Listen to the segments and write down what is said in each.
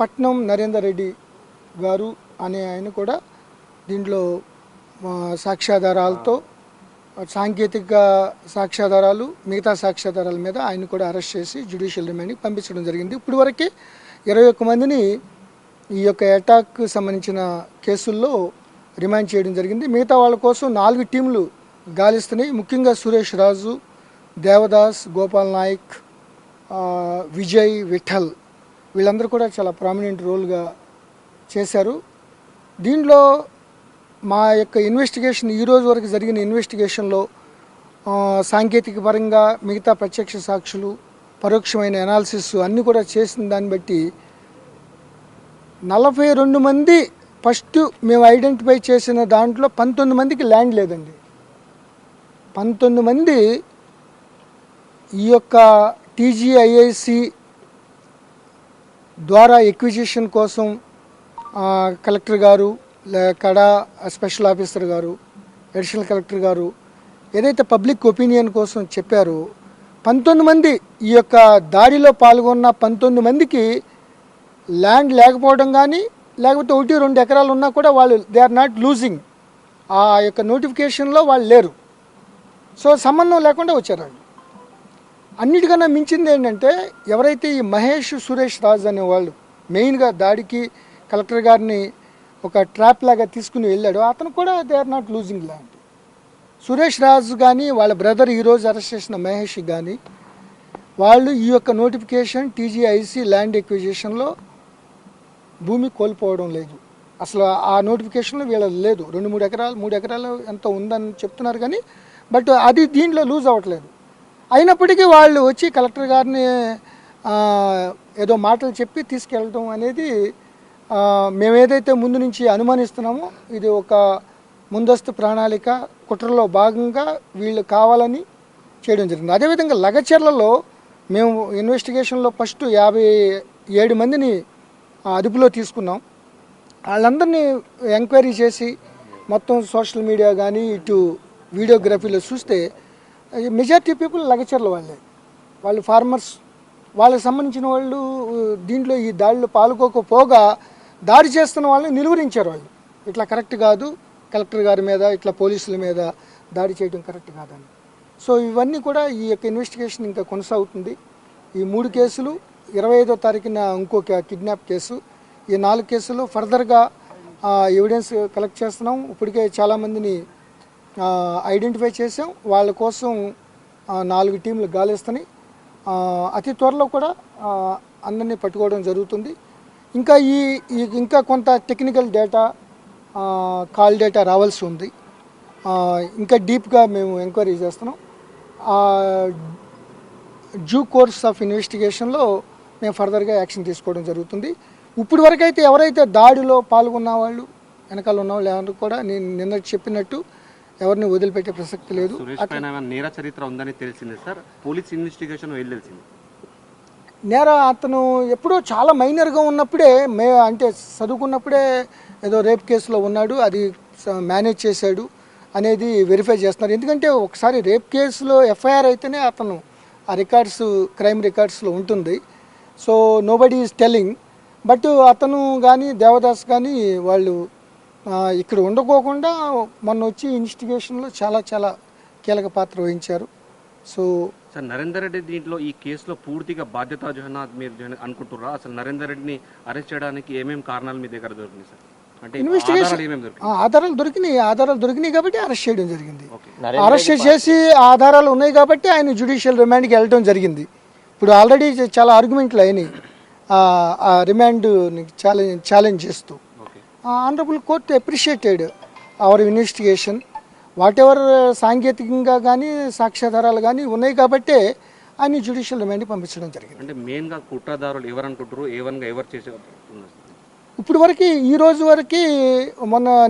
పట్నం నరేందర్ రెడ్డి గారు అనే ఆయన కూడా దీంట్లో సాక్ష్యాధారాలతో సాంకేతిక సాక్ష్యాధారాలు మిగతా సాక్ష్యాధారాల మీద ఆయన కూడా అరెస్ట్ చేసి జ్యుడిషియల్ రిమాండ్కి పంపించడం జరిగింది. ఇప్పుడు వరకే 21 మందిని ఈ యొక్క అటాక్కి సంబంధించిన కేసుల్లో రిమాండ్ చేయడం జరిగింది. మిగతా వాళ్ళ కోసం 4 టీంలు గాలిస్తున్నాయి. ముఖ్యంగా సురేష్ రాజు, దేవదాస్, గోపాల్ నాయక్, విజయ్, విఠల్ వీళ్ళందరూ కూడా చాలా ప్రామినెంట్ రోల్గా చేశారు. దీనిలో మా యొక్క ఇన్వెస్టిగేషన్ ఈరోజు వరకు జరిగిన ఇన్వెస్టిగేషన్లో సాంకేతిక పరంగా మిగతా ప్రత్యక్ష సాక్షులు పరోక్షమైన అనాలిసిస్ అన్నీ కూడా చేసిన దాన్ని బట్టి 42 మంది ఫస్ట్ మేము ఐడెంటిఫై చేసిన దాంట్లో 19 మందికి ల్యాండ్ లేదండి. 19 మంది ఈ యొక్క టీజీఐఐసి ద్వారా ఎక్విజిషన్ కోసం కలెక్టర్ గారు, కడా స్పెషల్ ఆఫీసర్ గారు, అడిషనల్ కలెక్టర్ గారు ఏదైతే పబ్లిక్ ఒపీనియన్ కోసం చెప్పారో 19 మంది ఈ యొక్క దాడిలో పాల్గొన్న 19 మందికి ల్యాండ్ లేకపోవడం కానీ లేకపోతే 1-2 ఎకరాలు ఉన్నా కూడా వాళ్ళు దే ఆర్ నాట్ లూజింగ్, ఆ యొక్క నోటిఫికేషన్లో వాళ్ళు లేరు. సో సంబంధం లేకుండా వచ్చారు వాళ్ళు. అన్నిటికన్నా మించింది ఏంటంటే ఎవరైతే ఈ మహేష్ సురేష్ రాజ్ అనేవాళ్ళు మెయిన్గా దాడికి కలెక్టర్ గారిని ఒక ట్రాప్ లాగా తీసుకుని వెళ్ళాడు, అతను కూడా they are not losing land. Suresh Raju కానీ వాళ్ళ బ్రదర్ ఈరోజు అరెస్ట్ చేసిన మహేష్ కానీ వాళ్ళు ఈ యొక్క నోటిఫికేషన్ టీజీఐసి ల్యాండ్ ఎక్విజిషన్లో భూమి కోల్పోవడం లేదు. అసలు ఆ నోటిఫికేషన్లో వీళ్ళది లేదు. 2-3 ఎకరాలు 3 ఎకరాలు ఎంత ఉందని చెప్తున్నారు కానీ బట్ అది దీంట్లో లూజ్ అవ్వట్లేదు. అయినప్పటికీ వాళ్ళు వచ్చి కలెక్టర్ గారిని ఏదో మాటలు చెప్పి తీసుకెళ్ళడం అనేది మేమేదైతే ముందు నుంచి అనుమానిస్తున్నామో ఇది ఒక ముందస్తు ప్రణాళిక కుట్రలో భాగంగా వీళ్ళు కావాలని చేయడం జరిగింది. అదేవిధంగా లగచర్లలో మేము ఇన్వెస్టిగేషన్లో ఫస్ట్ 57 మందిని అదుపులో తీసుకున్నాం. వాళ్ళందరినీ ఎంక్వైరీ చేసి మొత్తం సోషల్ మీడియా కానీ ఇటు వీడియోగ్రఫీలో చూస్తే మెజారిటీ పీపుల్ లగచర్ల వాళ్ళు ఫార్మర్స్, వాళ్ళకి సంబంధించిన వాళ్ళు దీంట్లో ఈ దాడిలో పాల్గొకపోగా దాడి చేస్తున్న వాళ్ళని నిలువరించారు. వాళ్ళు ఇట్లా కరెక్ట్ కాదు, కలెక్టర్ గారి మీద ఇట్లా పోలీసుల మీద దాడి చేయడం కరెక్ట్ కాదని. సో ఇవన్నీ కూడా ఈ యొక్క ఇన్వెస్టిగేషన్ ఇంకా కొనసాగుతుంది. ఈ 3 కేసులు 25వ తారీఖున ఇంకొక కిడ్నాప్ కేసు, ఈ 4 కేసులు ఫర్దర్గా ఎవిడెన్స్ కలెక్ట్ చేస్తున్నాం. ఇప్పటికే చాలామందిని ఐడెంటిఫై చేసాం. వాళ్ళ కోసం 4 టీంలు గాలిస్తున్నాయి. అతి త్వరలో కూడా అందరినీ పట్టుకోవడం జరుగుతుంది. ఇంకా ఇంకా కొంత టెక్నికల్ డేటా, కాల్ డేటా రావాల్సి ఉంది. ఇంకా డీప్గా మేము ఎంక్వైరీ చేస్తున్నాం. డ్యూ కోర్స్ ఆఫ్ ఇన్వెస్టిగేషన్లో మేము ఫర్దర్గా యాక్షన్ తీసుకోవడం జరుగుతుంది. ఇప్పుడు వరకైతే ఎవరైతే దాడిలో పాల్గొన్న వాళ్ళు వెనకాల ఉన్న వాళ్ళు ఎవరు కూడా నేను నిన్న చెప్పినట్టు ఎవరిని వదిలిపెట్టే ప్రసక్తి లేదు. నేర చరిత్ర ఉందని తెలిసింది సార్, పోలీస్ ఇన్వెస్టిగేషన్ వెళ్ళాల్సింది. అతను ఎప్పుడో చాలా మైనర్గా ఉన్నప్పుడే అంటే చదువుకున్నప్పుడే ఏదో రేప్ కేసులో ఉన్నాడు, అది మేనేజ్ చేశాడు అనేది వెరిఫై చేస్తున్నారు. ఎందుకంటే ఒకసారి రేప్ కేసులో ఎఫ్ఐఆర్ అయితేనే అతను ఆ రికార్డ్స్ క్రైమ్ రికార్డ్స్లో ఉంటుంది. So nobody is telling. But అతను కానీ దేవదాస్ కానీ వాళ్ళు ఇక్కడ ఉండకోకుండా మొన్న వచ్చి ఇన్వెస్టిగేషన్లో చాలా చాలా కీలక పాత్ర వహించారు. సో సార్ నరేందర్ రెడ్డి దీంట్లో ఈ కేసులో పూర్తిగా బాధ్యత మీరు అనుకుంటున్నారా? అసలు నరేందర్ రెడ్డిని అరెస్ట్ చేయడానికి ఏమేమి కారణాలు మీ దగ్గర దొరికినాయి సార్? అంటే ఆధారాలు దొరికినాయి కాబట్టి అరెస్ట్ చేయడం జరిగింది. అరెస్ట్ చేసి ఆధారాలు ఉన్నాయి కాబట్టి ఆయన జ్యుడిషియల్ రిమాండ్కి వెళ్ళడం జరిగింది. ఇప్పుడు ఆల్రెడీ చాలా ఆర్గ్యుమెంట్లు అయినాయి రిమాండ్ ఛాలెంజ్ చేస్తూ. Honourable court appreciated hour investigation. What ever సాంకేతికంగా కానీ సాక్ష్యాధారాలు కానీ ఉన్నాయి కాబట్టి ఆయన జ్యుడిషియల్ రిమాండ్కి పంపించడం జరిగింది. అంటే మెయిన్గా కుట్రదారులు ఎవరు అనుకుంటారు, ఎవరు చేసే ఇప్పుడు వరకు ఈ రోజు వరకు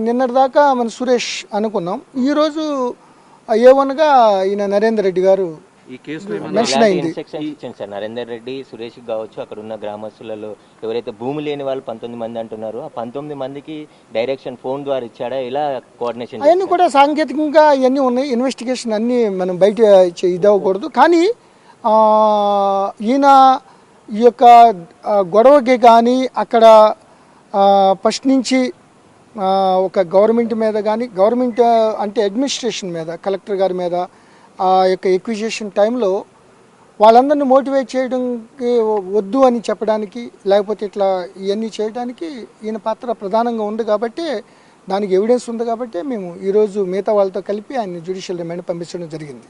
నిన్నటి దాకా మన సురేష్ అనుకున్నాం. ఈరోజు A1గా ఈయన నరేందర్ రెడ్డి గారు ఈ కేసులో మెన్షన్ అయింది. సార్ నరేందర్ రెడ్డి, సురేష్ కావచ్చు, అక్కడ ఉన్న గ్రామస్తులలో ఎవరైతే భూమి లేని వాళ్ళు 19 మంది అంటున్నారు, ఆ 19 మందికి డైరెక్షన్ ఫోన్ ద్వారా ఇచ్చాడా, ఇలా కోఆర్డినేషన్? అవన్నీ కూడా సాంకేతికంగా ఇవన్నీ ఉన్నాయి. ఇన్వెస్టిగేషన్ అన్నీ మనం బయట ఇదవ్వకూడదు. కానీ ఈయన ఈ యొక్క గొడవకి కానీ అక్కడ ఫస్ట్ నుంచి ఒక గవర్నమెంట్ మీద కానీ గవర్నమెంట్ అంటే అడ్మినిస్ట్రేషన్ మీద కలెక్టర్ గారి మీద ఆ యొక్క ఎక్విజిషన్ టైంలో వాళ్ళందరినీ మోటివేట్ చేయడానికి వద్దు అని చెప్పడానికి లేకపోతే ఇట్లా ఇవన్నీ చేయడానికి ఈయన పాత్ర ప్రధానంగా ఉంది కాబట్టి దానికి ఎవిడెన్స్ ఉంది కాబట్టి మేము ఈరోజు మిగతా వాళ్ళతో కలిపి ఆయన జ్యుడిషియల్ రిమాండ్ పంపించడం జరిగింది.